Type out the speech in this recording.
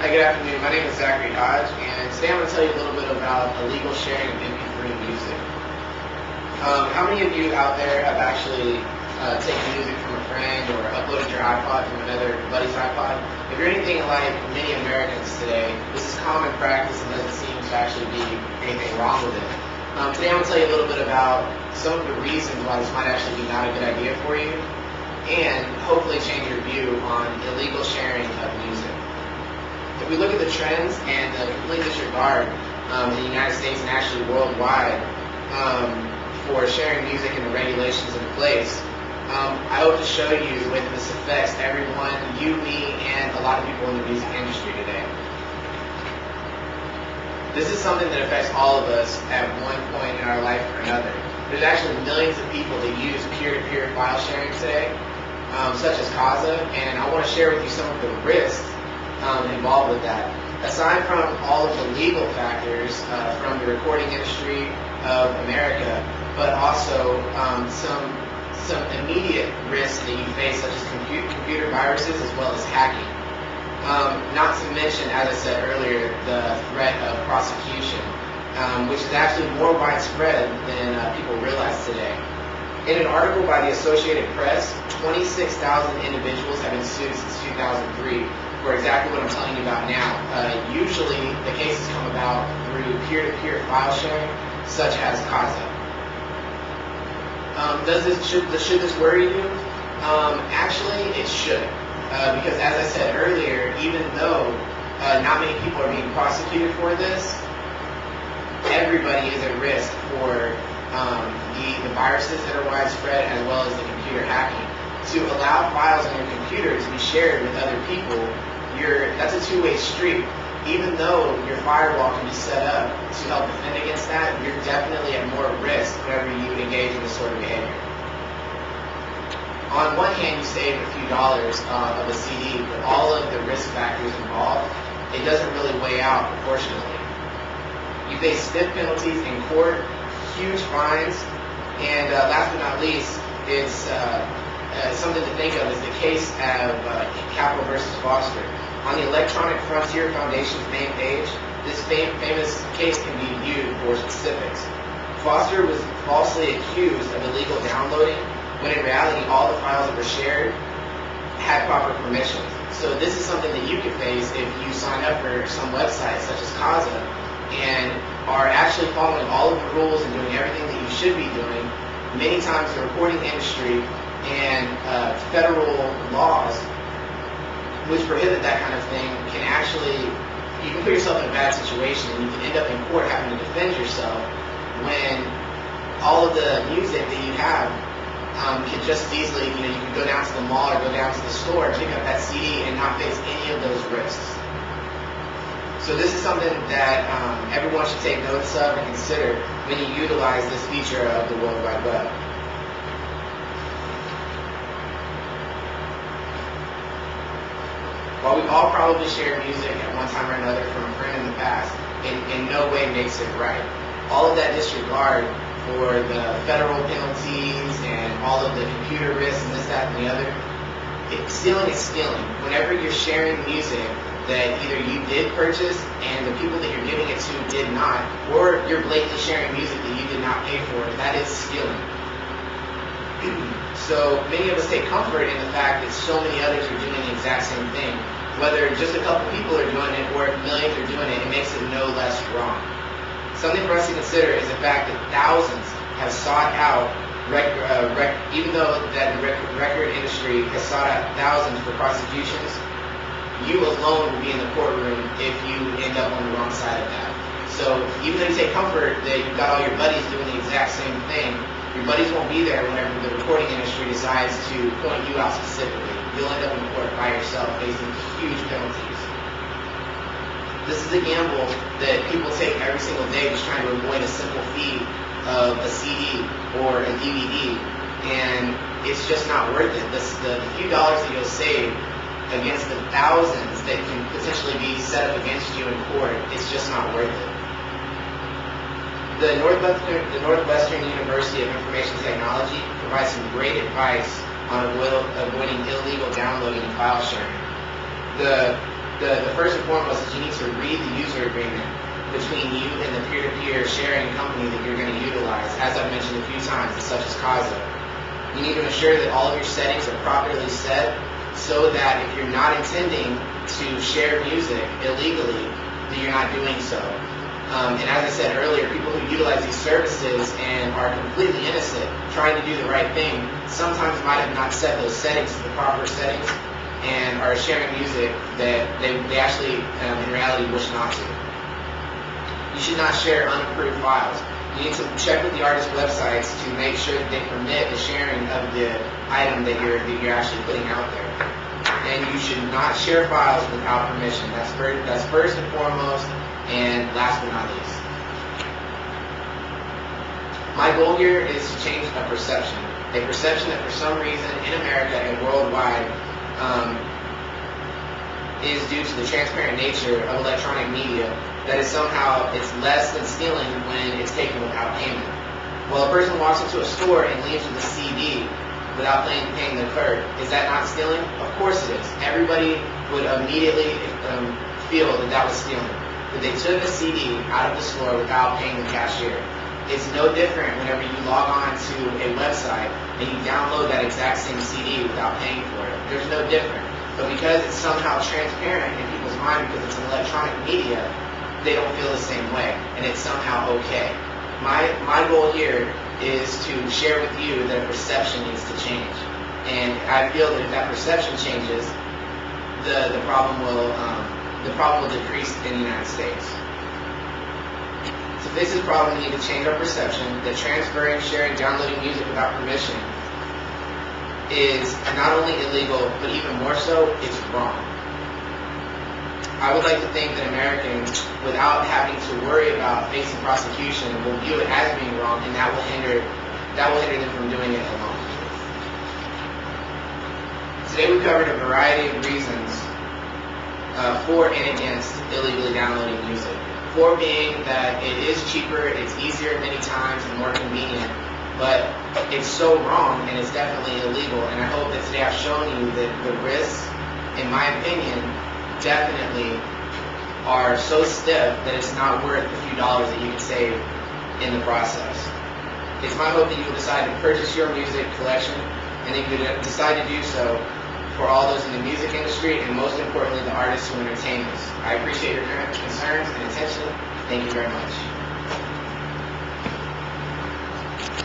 Hi, good afternoon. My name is Zachary Hodge, and today I'm going to tell you a little bit about illegal sharing of MP3 music. How many of you out there have actually taken music from a friend or uploaded your iPod from another buddy's iPod? If you're anything like many Americans today, this is common practice and doesn't seem to actually be anything wrong with it. Today I'm going to tell you a little bit about some of the reasons why this might actually be not a good idea for you, and hopefully change your view on illegal sharing of music. If we look at the trends and the complete disregard in the United States and actually worldwide for sharing music and the regulations in place, I hope to show you the way that this affects everyone, you, me, and a lot of people in the music industry today. This is something that affects all of us at one point in our life or another. There's actually millions of people that use peer-to-peer file sharing today, such as Kazaa, and I want to share with you some of the risks involved with that. Aside from all of the legal factors from the recording industry of America, but also some immediate risks that you face, such as computer viruses as well as hacking. Not to mention, as I said earlier, the threat of prosecution, which is actually more widespread than people realize today. In an article by the Associated Press, 26,000 individuals have been sued since 2003 for exactly what I'm telling you about now. Usually, the cases come about through peer-to-peer file sharing, such as Kazaa. Should this worry you? Actually, it should. Because as I said earlier, even though not many people are being prosecuted for this, everybody is at risk for the viruses that are widespread as well as the computer hacking. To allow files on your computer to be shared with other people, that's a two-way street. Even though your firewall can be set up to help defend against that, you're definitely at more risk whenever you engage in this sort of behavior. On one hand, you save a few dollars of a CD, but all of the risk factors involved, it doesn't really weigh out proportionally. You face stiff penalties in court, huge fines, and last but not least, it's something to think of is the case of Capitol versus Foster. On the Electronic Frontier Foundation's main page, this famous case can be viewed for specifics. Foster was falsely accused of illegal downloading, when in reality all the files that were shared had proper permissions. So this is something that you could face if you sign up for some website such as Kazaa and are actually following all of the rules and doing everything that you should be doing. Many times the recording industry and federal laws which prohibit that kind of thing can actually, you can put yourself in a bad situation and you can end up in court having to defend yourself when all of the music that you have can just easily, you can go down to the mall or go down to the store and pick up that CD and not face any of those risks. So this is something that everyone should take notice of and consider when you utilize this feature of the World Wide Web. While we've all probably shared music at one time or another from a friend in the past, it in no way makes it right. All of that disregard for the federal penalties and all of the computer risks and this, that, and the other, stealing is stealing. Whenever you're sharing music that either you did purchase and the people that you're giving it to did not, or you're blatantly sharing music that you did not pay for, that is stealing. So many of us take comfort in the fact that so many others are doing the exact same thing. Whether just a couple people are doing it or if millions are doing it, it makes it no less wrong. Something for us to consider is the fact that thousands have sought out, even though that the record industry has sought out thousands for prosecutions, you alone will be in the courtroom if you end up on the wrong side of that. So even though you take comfort that you've got all your buddies doing the exact same thing, your buddies won't be there whenever the recording industry decides to point you out specifically. You'll end up in court by yourself facing huge penalties. This is a gamble that people take every single day just trying to avoid a simple fee of a CD or a DVD, and it's just not worth it. The few dollars that you'll save against the thousands that can potentially be set up against you in court, it's just not worth it. The Northwestern University of Information Technology provides some great advice on avoiding illegal downloading and file sharing. The The first and foremost is you need to read the user agreement between you and the peer-to-peer sharing company that you're going to utilize, as I've mentioned a few times, such as Kazaa. You need to ensure that all of your settings are properly set so that if you're not intending to share music illegally, that you're not doing so. And as I said earlier, people who utilize these services and are completely innocent, trying to do the right thing, sometimes might have not set those settings to the proper settings and are sharing music that they actually, in reality, wish not to. You should not share unapproved files. You need to check with the artist's websites to make sure that they permit the sharing of the item that you're actually putting out there. And you should not share files without permission. That's first and foremost, and last but not least. My goal here is to change a perception that for some reason in America and worldwide is due to the transparent nature of electronic media, that is somehow it's less than stealing when it's taken without payment. Well, a person walks into a store and leaves with a CD without paying the clerk. Is that not stealing? Of course it is. Everybody would immediately feel that that was stealing. That they took a CD out of the store without paying the cashier. It's no different whenever you log on to a website and you download that exact same CD without paying for it. There's no different. But because it's somehow transparent in people's mind because it's an electronic media, they don't feel the same way, and it's somehow okay. My goal here is to share with you that a perception needs to change, and I feel that if that perception changes, the problem will decrease in the United States. To fix this problem, we need to change our perception that transferring, sharing, downloading music without permission is not only illegal, but even more so, it's wrong. I would like to think that Americans, without having to worry about facing prosecution, will view it as being wrong, and that will hinder them from doing it alone. Today we covered a variety of reasons for and against illegally downloading music. For being that it is cheaper, it's easier many times, and more convenient, but it's so wrong and it's definitely illegal. And I hope that today I've shown you that the risks, in my opinion, definitely are so stiff that it's not worth the few dollars that you can save in the process. It's my hope that you will decide to purchase your music collection, and that you would decide to do so for all those in the music industry, and most importantly, the artists who entertain us. I appreciate your concerns and attention. Thank you very much.